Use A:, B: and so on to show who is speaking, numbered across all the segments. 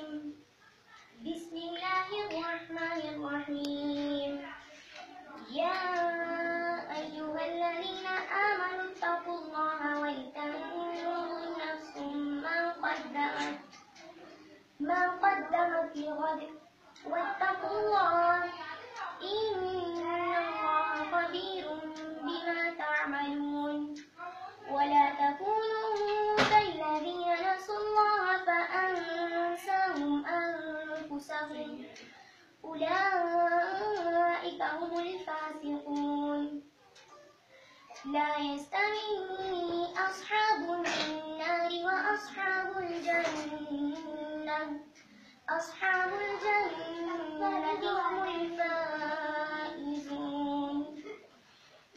A: الرجيم بسم الله الرحمن الرحيم يا أيها الذين آمنوا اتقوا الله ولتنظر نفس ما قدمت لغد واتقوا الله إن الله خبير بما تعملون ولا تكونوا كالذين نسوا الله فأنساهم أنفسهم أولئك هم الفاسقون لا يستوي أصحاب النار وأصحاب الجنة أصحاب الجنة هم الفائزون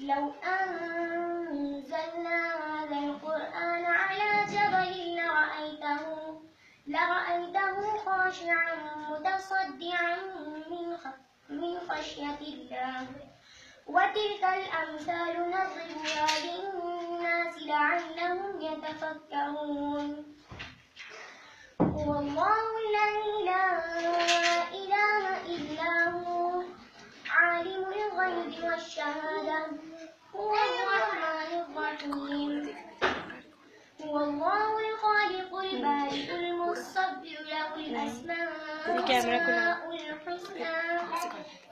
A: لو أنزلنا هذا القرآن على جبل لرأيته خاشعا متصدعا من خشية الله وتلك الأمثال نضربها للناس لعلهم يتفكرون هو الله الذي لا إله إلا هو عالم الغيب والشهادة هو الرحمن الرحيم هو الله الخالق البارئ المصبر له الأسماء الحسنى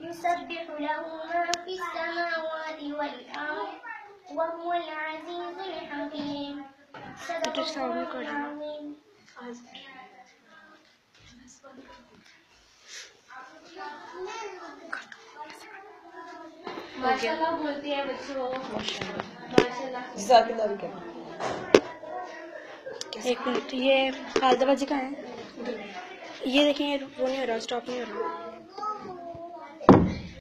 A: يسبح له ما في السماوات والأرض وهو العزيز الحكيم صدق الله العظيم माशाल्लाह बोलती है बच्चों माशाल्लाह
B: जज़ाकल्लाह भी कहना।
C: एक मिनट, ये खालदा बाजी का है, ये देखें, वो नहीं हो रहा, स्टॉप नहीं हो रहा।